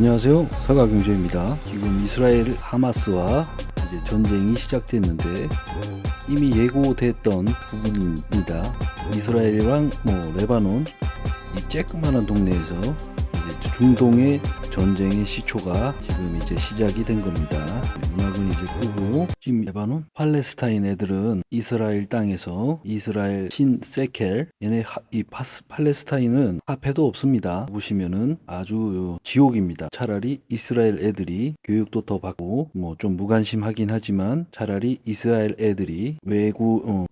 안녕하세요. 서가경제입니다. 지금 이스라엘 하마스와 이제 전쟁이 시작됐는데 이미 예고됐던 부분입니다. 이스라엘이랑 레바논 이 쬐끄만한 동네에서 이제 중동의 전쟁의 시초가 지금 이제 시작이 된 겁니다. 음악은 이제 끄고 지금 레바논 팔레스타인 애들은 이스라엘 땅에서 이스라엘 신세켈 얘네 팔레스타인은 화폐도 없습니다. 보시면은 아주 지옥입니다. 차라리 이스라엘 애들이 교육도 더 받고 좀 무관심하긴 하지만 차라리 이스라엘 애들이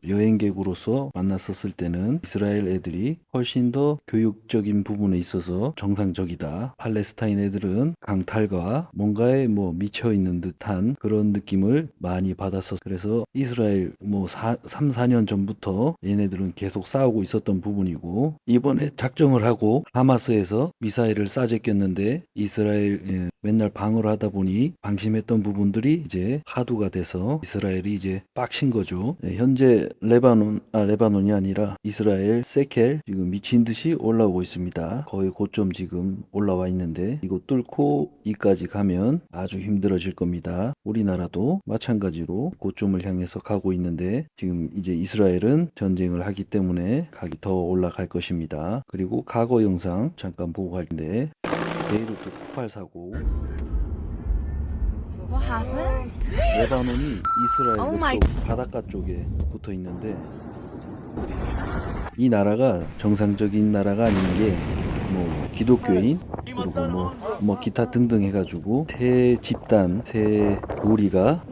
여행객으로서 만났었을 때는 이스라엘 애들이 훨씬 더 교육적인 부분에 있어서 정상적이다. 팔레스타인 애들은 강탈과 뭔가에 미쳐 있는 듯한 그런 느낌을 많이 받았어. 그래서 이스라엘 3, 4년 전부터 얘네들은 계속 싸우고 있었던 부분이고 이번에 작정을 하고 하마스에서 미사일을 쏴제꼈는데 이스라엘 맨날 방어를 하다 보니 방심했던 부분들이 이제 하도가 돼서 이스라엘이 이제 빡친 거죠. 현재 레바논이 아니라 이스라엘 세켈 지금 미친 듯이 올라오고 있습니다. 거의 고점 지금 올라와 있는데 이거 뚫고 이까지 가면 아주 힘들어질 겁니다. 우리나라도 마찬가지로 고점을 향해서 가고 있는데 지금 이제 이스라엘은 전쟁을 하기 때문에 가격이 더 올라갈 것입니다. 그리고 과거 영상 잠깐 보고 갈 텐데 베이루트 폭발 사고 What happened? 레바논이 이스라엘 Oh 그쪽 바닷가 쪽에 붙어 있는데 이 나라가 정상적인 나라가 아닌 게 기독교인 그리고 기타 등등 해가지고 세 집단 세 교리가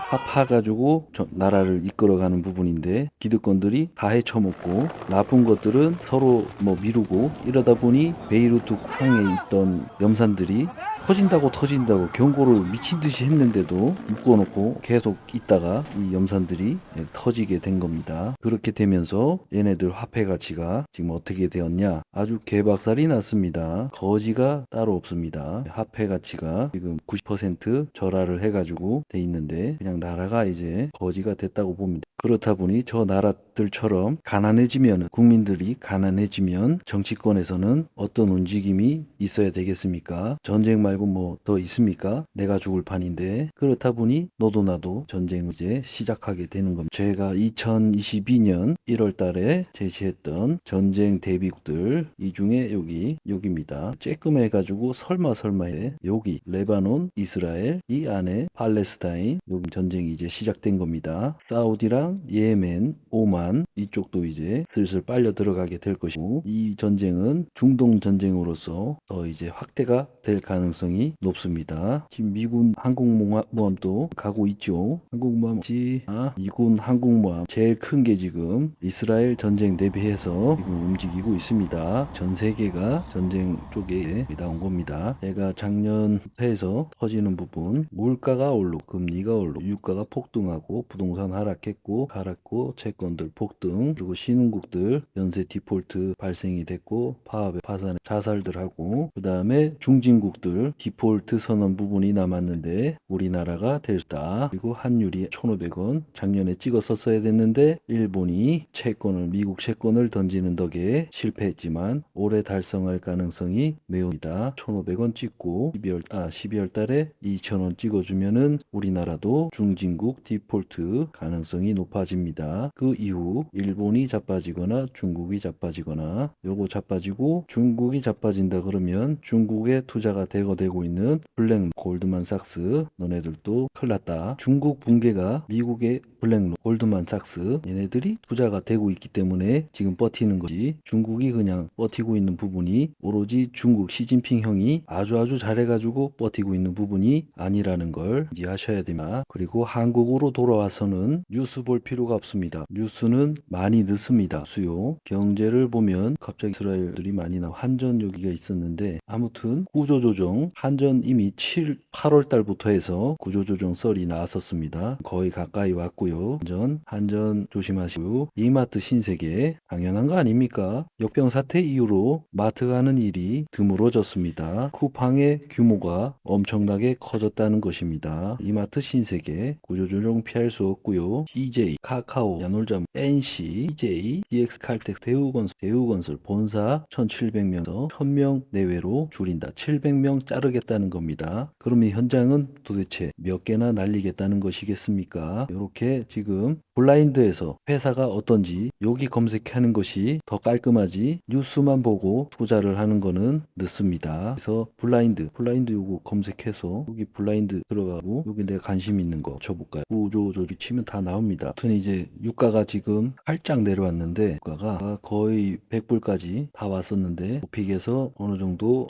합해가지고 나라를 이끌어가는 부분인데 기득권들이 다 헤쳐먹고 나쁜 것들은 서로 미루고 이러다 보니 베이루트 항에 있던 염산들이 터진다고 경고를 미친 듯이 했는데도 묶어놓고 계속 있다가 이 염산들이 터지게 된 겁니다. 그렇게 되면서 얘네들 화폐 가치가 지금 어떻게 되었냐? 아주 개박살이 났습니다. 거지가 따로 없습니다. 화폐 가치가 지금 90% 절하를 해가지고 돼 있는데 그냥 나라가 이제 거지가 됐다고 봅니다. 그렇다 보니 저 나라들처럼 국민들이 가난해지면 정치권에서는 어떤 움직임이 있어야 되겠습니까? 전쟁 말고 더 있습니까? 내가 죽을 판인데 그렇다 보니 너도 나도 전쟁을 이제 시작하게 되는 겁니다. 제가 2022년 1월 달에 제시했던 전쟁 대비국들 이 중에 여기입니다. 쬐끔해가지고 설마해 여기 레바논, 이스라엘 이 안에 팔레스타인 여기 전쟁이 이제 시작된 겁니다. 사우디랑 예멘, 오만 이쪽도 이제 슬슬 빨려 들어가게 될 것이고 이 전쟁은 중동 전쟁으로서 더 이제 확대가 될 가능성이 높습니다. 지금 미군 항공모함도 가고 있죠. 미군 항공모함 제일 큰 게 지금 이스라엘 전쟁 대비해서 지금 움직이고 있습니다. 전 세계가 전쟁 쪽에 나온 겁니다. 제가 작년 해서 터지는 부분 물가가 오르고 금리가 오르고 유가가 폭등하고 부동산 하락했고 채권들 폭등 그리고 신흥국들 연쇄 디폴트 발생이 됐고 파산에 자살들 하고 그 다음에 중진국들 디폴트 선언 부분이 남았는데 우리나라가 될 수다. 그리고 환율이 1,500원 작년에 찍었었어야 됐는데 일본이 미국 채권을 던지는 덕에 실패했지만 올해 달성할 가능성이 매우다. 1,500원 찍고 12월 달에 2,000원 찍어주면은 우리나라도 중진국 디폴트 가능성이 높아집니다. 그 이후 일본이 자빠지거나 중국이 자빠지거나 요거 자빠지고 중국이 자빠진다 그러면 중국에 투자가 되고 있는 골드만삭스 너네들도 큰일 났다. 중국 붕괴가 미국의 골드만삭스 얘네들이 투자가 되고 있기 때문에 지금 버티는 거지. 중국이 그냥 버티고 있는 부분이 오로지 중국 시진핑 형이 아주 잘해가지고 버티고 있는 부분이 아니라는 걸 이해하셔야 됩니다. 그리고 한국으로 돌아와서는 뉴스 볼 필요가 없습니다. 뉴스는 많이 늦습니다. 경제를 보면 갑자기 이스라엘들이 많이 한전 여기가 있었는데 아무튼 구조조정 한전 이미 8월 달부터 해서 구조조정 썰이 나왔었습니다. 거의 가까이 왔고요. 한전 조심하시고 이마트 신세계 당연한 거 아닙니까? 역병 사태 이후로 마트 가는 일이 드물어졌습니다. 쿠팡의 규모가 엄청나게 커졌다는 것입니다. 이마트 신세계 구조조정 피할 수 없고요. CJ CJ, 카카오, 야놀자, NC, CJ, DX칼텍스, 대우건설 본사 1,700명에서 1,000명 내외로 줄인다. 700명 자르겠다는 겁니다. 그러면 현장은 도대체 몇 개나 날리겠다는 것이겠습니까? 이렇게 지금 블라인드에서 회사가 어떤지 여기 검색하는 것이 더 깔끔하지, 뉴스만 보고 투자를 하는 거는 늦습니다. 그래서 블라인드 요거 검색해서 여기 블라인드 들어가고 여기 내가 관심 있는 거 쳐볼까요? 구조 조직 치면 다 나옵니다. 아무튼 이제 유가가 지금 살짝 내려왔는데, 유가가 거의 100불까지 다 왔었는데 픽에서 어느 정도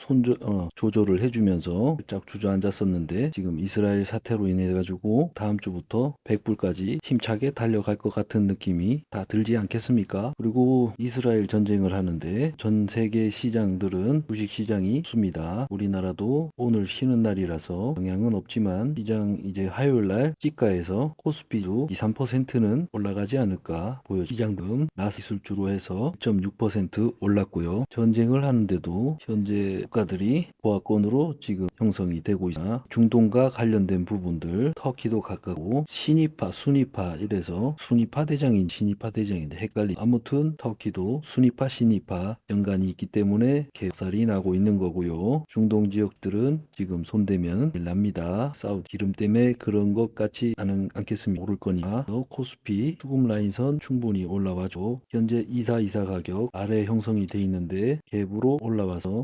조절을 해주면서 살짝 주저앉았었는데, 지금 이스라엘 사태로 인해 가지고 다음 주부터 100불까지 힘차게 달려갈 것 같은 느낌이 다 들지 않겠습니까? 그리고 이스라엘 전쟁을 하는데 전 세계 시장들은 주식 시장이 없습니다. 우리나라도 오늘 쉬는 날이라서 영향은 없지만 시장 이제 화요일 날 시가에서 코스피주 2~3%는 올라가지 않을까 보여. 시장등 나스기술주로 해서 1.6% 올랐고요. 전쟁을 하는데도 현재 국가들이 보합권으로 지금 형성이 되고 있으나 중동과 관련된 부분들, 터키도 가깝고 신이파, 순이파 이래서 순이파 대장인 신이파 대장인데 헷갈리. 아무튼 터키도 순이파, 신이파 연관이 있기 때문에 개살이 나고 있는 거고요. 중동 지역들은 지금 손대면 일 납니다. 사우디 기름 때문에 그런 것 같지 않겠습니다. 오를 거니까. 코스피 수급 라인선 충분히 올라와줘. 현재 2424 가격 아래 형성이 돼 있는데 갭으로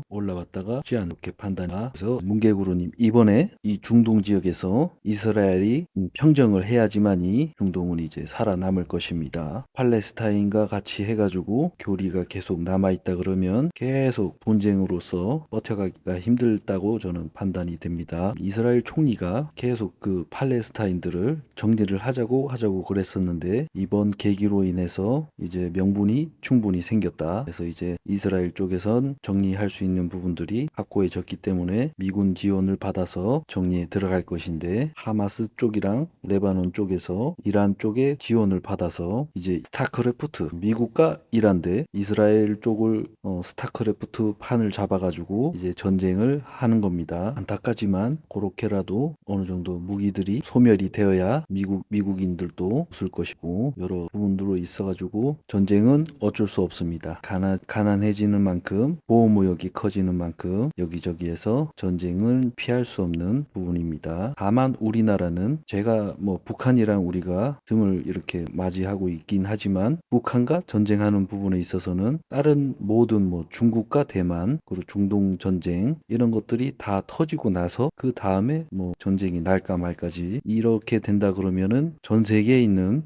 올라왔다가 쉽지 않게 판단하. 그래서 문개구루님, 이번에 이 중동 지역에서 이스라엘이 평정을 해야지만이 중동은 이제 살아남을 것입니다. 팔레스타인과 같이 해가지고 교리가 계속 남아있다 그러면 계속 분쟁으로서 버텨가기가 힘들다고 저는 판단이 됩니다. 이스라엘 총리가 계속 그 팔레스타인들을 정리를 하자고 그랬었는데 이번 계기로 인해서 이제 명분이 충분히 생겼다. 그래서 이제 이스라엘 쪽에선 정리할 수 있는 부분들이 확고해졌기 때문에 미군 지원을 받아서 정리에 들어갈 것인데, 하마스 쪽이랑 레바논 쪽에서 이란 쪽에 지원을 받아서 이제 스타크래프트, 미국과 이란 대 이스라엘 쪽을 스타크래프트 판을 잡아가지고 이제 전쟁을 하는 겁니다. 안타깝지만 그렇게라도 어느 정도 무기들이 소멸이 되어야 미국인들도 웃을 것이고 여러 부분들로 있어가지고 전쟁은 어쩔 수 없습니다. 가난해지는 만큼 보호무역이 커지는 만큼 여기저기에서 전쟁은 피할 수 없는 부분입니다. 다만 우리나라는 제가 뭐 북한이랑 우리가 등을 이렇게 맞이하고 있긴 하지만 북한과 전쟁하는 부분에 있어서는 다른 모든 뭐 중국과 대만 그리고 중동 전쟁 이런 것들이 다 터지고 나서 그 다음에 뭐 전쟁이 날까 말까지 이렇게 된다 그러면은 전 세계에 있는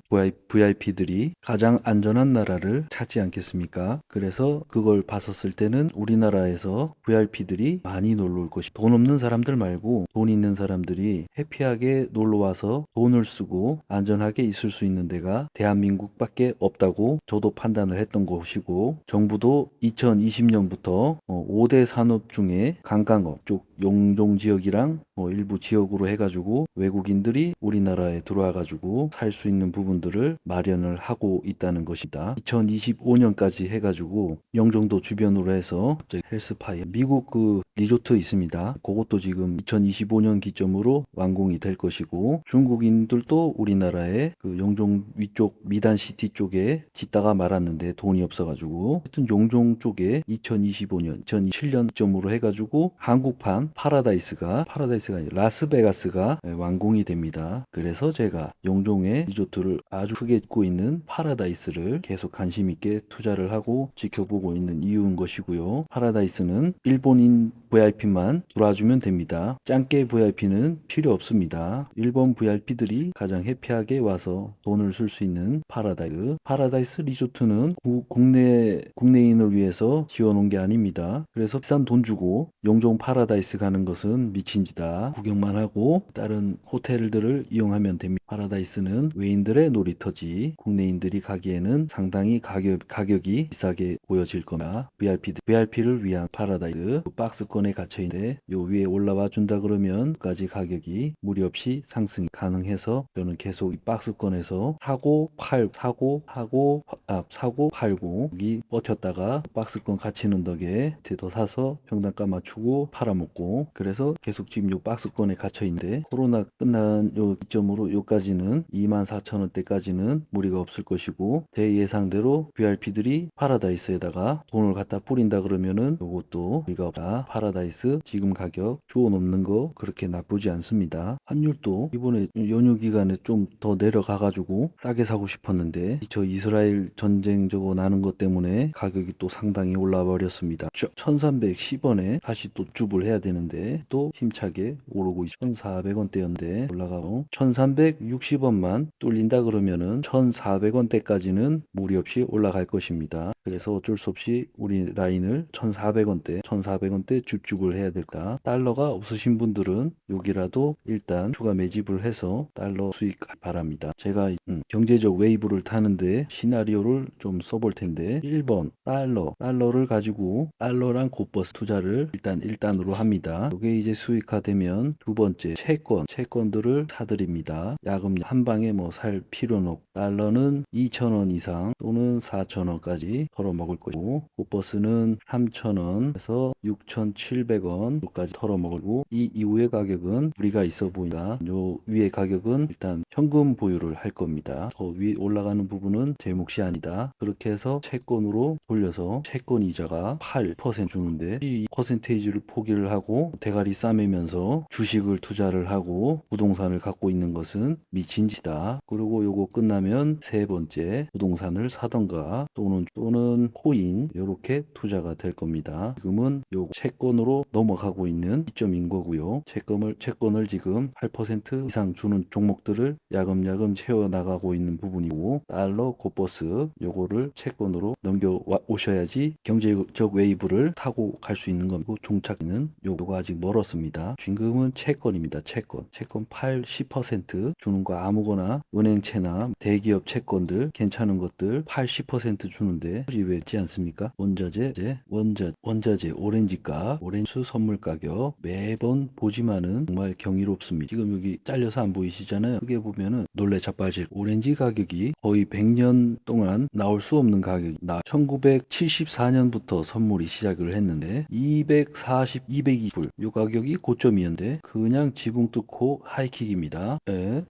VIP들이 가장 안전한 나라를 찾지 않겠습니까? 그래서 그걸 봤었을 때는 우리나라에서 VIP들이 많이 놀러 올 것이, 돈 없는 사람들 말고 돈 있는 사람들이 해피하게 놀러 와서 돈을 쓰고 안전하게 있을 수 있는 데가 대한민국밖에 없다고 저도 판단을 했던 것이고, 정부도 2020년부터 5대 산업 중에 관광업 쪽 용종 지역이랑 일부 지역으로 해가지고 외국인들이 우리나라에 들어와가지고 살 수 있는 부분들을 마련을 하고 있다는 것이다. 2025년까지 해가지고 영종도 주변으로 해서 헬스파이어 미국 그 리조트 있습니다. 그것도 지금 2025년 기점으로 완공이 될 것이고, 중국인들도 우리나라에 그 영종 위쪽 미단시티 쪽에 짓다가 말았는데 돈이 없어가지고 하여튼 용종 쪽에 2025년 2027년 기점으로 해가지고 한국판 파라다이스가 아니라 라스베가스가 완공이 됩니다. 그래서 제가 용종의 리조트를 아주 크게 짓고 있는 파라다이스를 계속 관심 있게 투자를 하고 지켜보고 있는 이유인 것이고요. 파라다이스는 일본인 VIP만 들어와주면 됩니다. 짱깨 VIP는 필요 없습니다. 일본 VIP들이 가장 해피하게 와서 돈을 쓸 수 있는 파라다이스 리조트는 국내인을 위해서 지어놓은 게 아닙니다. 그래서 비싼 돈 주고 용종 파라다이스 가는 것은 미친 짓이다. 구경만 하고 다른 호텔들을 이용하면 됩니다. 파라다이스는 외인들의 놀이터지 국내인들이 가기에는 상당히 가격이 비싸게 보여질 겁니다. VIP를 위한 파라다이스 박스권에 갇혀있는데 요 위에 올라와 준다 그러면 까지 가격이 무리 없이 상승이 가능해서 저는 계속 이 박스권에서 사고 팔고 여기 버텼다가 박스권 갇히는 덕에 더 사서 평단가 맞추고 팔아먹고, 그래서 계속 지금 요 박스권에 갇혀있는데 코로나 끝난 요 기점으로 요까지 그때까지는 24,000원대까지는 무리가 없을 것이고, 제 예상대로 VIP들이 파라다이스에다가 돈을 갖다 뿌린다 그러면은 요것도 무리가 없다. 파라다이스 지금 가격 주워 놓는 거 그렇게 나쁘지 않습니다. 환율도 이번에 연휴 기간에 좀 더 내려가가지고 싸게 사고 싶었는데, 저 이스라엘 전쟁 저거 나는 것 때문에 가격이 또 상당히 올라 버렸습니다. 1310원에 다시 또 줍을 해야 되는데 또 힘차게 오르고 1400원대였는데 올라가고, 1360원만 뚫린다 그러면은 1400원대까지는 무리 없이 올라갈 것입니다. 그래서 어쩔 수 없이 우리 라인을 1400원대 줍줍을 해야 될까. 달러가 없으신 분들은 여기라도 일단 추가 매집을 해서 달러 수익 바랍니다. 제가 경제적 웨이브를 타는데 시나리오를 좀 써볼 텐데, 1번 달러를 가지고 달러랑 곧버스 투자를 일단 1단으로 합니다. 이게 이제 수익화되면 두 번째 채권들을 사드립니다. 야금 한 방에 뭐 살 필요는 없고, 달러는 2,000원 이상 또는 4,000원까지 털어먹을 것이고, 곧버스는 3,000원에서 6,700원까지 털어먹고, 이 이후의 가격은 우리가 있어 보인다. 요 위의 가격은 일단 현금 보유를 할 겁니다. 더 위 올라가는 부분은 제 몫이 아니다. 그렇게 해서 채권으로 돌려서 채권 이자가 8% 주는데, 이 퍼센테이지를 포기를 하고 대가리 싸매면서 주식을 투자를 하고 부동산을 갖고 있는 것은 미친 짓이다. 그리고 요거 끝나면 세 번째 부동산을 사던가 또는 코인 이렇게 투자가 될 겁니다. 지금은 요 채권으로 넘어가고 있는 시점인 거고요. 채권을 지금 8% 이상 주는 종목들을 야금야금 채워 나가고 있는 부분이고, 달러 곧버스 요거를 채권으로 넘겨 오셔야지 경제적 웨이브를 타고 갈 수 있는 거고, 종착은 요거 아직 멀었습니다. 지금은 채권입니다. 채권 8, 10% 주는 거, 아무거나 은행채나 대기업 채권들 괜찮은 것들 8, 10% 주는데 굳이 왜 있지 않습니까? 원자재 오렌지 선물 가격 매번 보지만은 정말 경이롭습니다. 지금 여기 잘려서 안 보이시잖아요. 크게 보면은 놀래 자빠질 오렌지 가격이 거의 100년 동안 나올 수 없는 가격. 1974년부터 선물이 시작을 했는데 220불 요 가격이 고점이었는데 그냥 지붕 뚫고 하이킥입니다.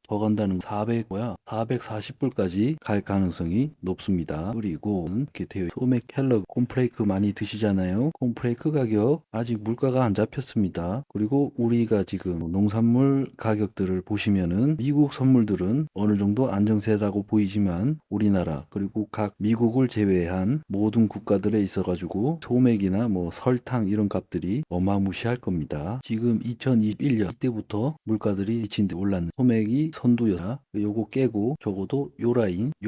더 간다는 440불까지 갈 가능성이 높습니다. 그리고 이렇게 되어 소맥 켈러그 콘프레이크 많이 드시잖아요. 콘프레이크 가격 아직 물가가 안 잡혔습니다. 그리고 우리가 지금 농산물 가격들을 보시면은 미국 선물들은 어느 정도 안정세라고 보이지만 우리나라 그리고 각 미국을 제외한 모든 국가들에 있어가지고 소맥이나 뭐 설탕 이런 값들이 어마무시할 겁니다. 지금 2021년 이때부터 물가들이 미친 데 올랐는 소맥이 선두였다. 요거 깨고 적어도 요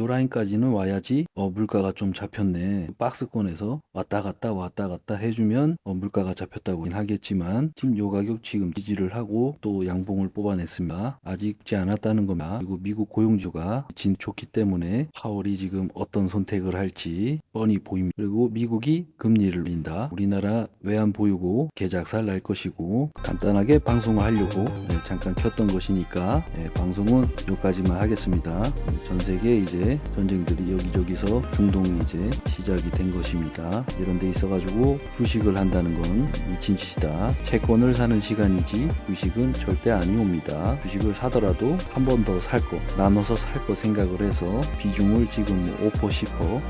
라인까지는 와야지 물가가 좀 잡혔네. 박스권에서 왔다 갔다 해주면 물가가 잡혔다고 하겠지만 지금 요 가격 지금 지지를 하고 또 양봉을 뽑아냈습니다. 아직 지 않았다는 겁니다. 그리고 미국 고용주가 진 좋기 때문에 파월이 지금 어떤 선택을 할지 뻔히 보입니다. 그리고 미국이 금리를 올린다. 우리나라 외환 보유고 개작살 날 것이고, 간단하게 방송을 하려고 잠깐 켰던 것이니까 방송은 여기까지만 하겠습니다. 전 세계 이제 전쟁들이 여기저기서 중동이 이제 시작이 된 것입니다. 이런 데 있어가지고 주식을 한다는 건 미친 짓이다. 채권을 사는 시간이지 주식은 절대 아니 옵니다. 주식을 사더라도 한 번 더 살 거, 나눠서 살 거 생각을 해서 비중을 지금 5%, 10%,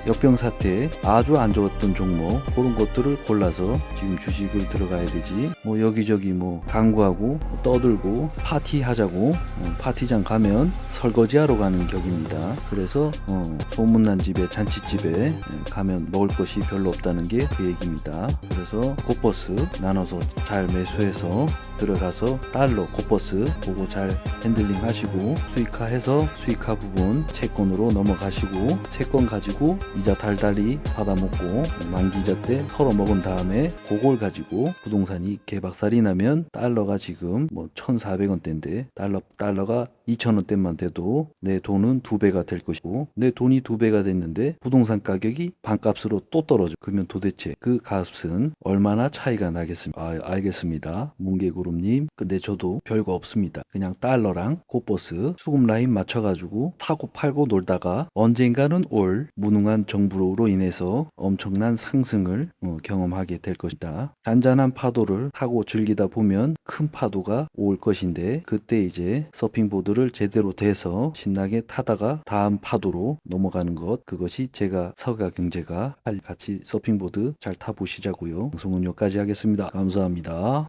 역병 사태 아주 안 좋았던 종목 그런 것들을 골라서 지금 주식을 들어가야 되지. 뭐 여기저기 뭐 강구하고 떠들고 파티하자고 파티장 가면 설거지하러 가는 격입니다. 그래서 소문난 집에 잔치집에 가면 먹을 것이 별로 없다는 게 그 얘기입니다. 그래서 곧버스 나눠서 잘 매수해서 들어가서 달러 곧버스 보고 잘 핸들링 하시고, 수익화해서 수익화 부분 채권으로 넘어가시고, 채권 가지고 이자 달달이 받아먹고 만기이자 때 털어먹은 다음에 그걸 가지고 부동산이 개박살이 나면 달러가 지금 뭐 1,400원대인데 달러가 2,000원대만 돼도 내 돈은 2배가 될 것이고, 내 돈이 2배가 됐는데 부동산 가격이 반값으로 또 떨어져. 그러면 도대체 그 값은 얼마나 차이가 나겠습니까? 알겠습니다. 뭉개구름님. 근데 저도 별거 없습니다. 그냥 달러랑 곧버스 수급 라인 맞춰가지고 사고 팔고 놀다가 언젠가는 올 무능한 정부로 인해서 엄청난 상승을 경험하게 될 것이다. 잔잔한 파도를 타고 즐기다 보면 큰 파도가 올 것인데, 그때 이제 서핑보드를 서핑보드를 제대로 대서 신나게 타다가 다음 파도로 넘어가는 것, 그것이 제가 서가경제가 같이 서핑보드 잘 타보시자고요. 방송은 여기까지 하겠습니다. 감사합니다.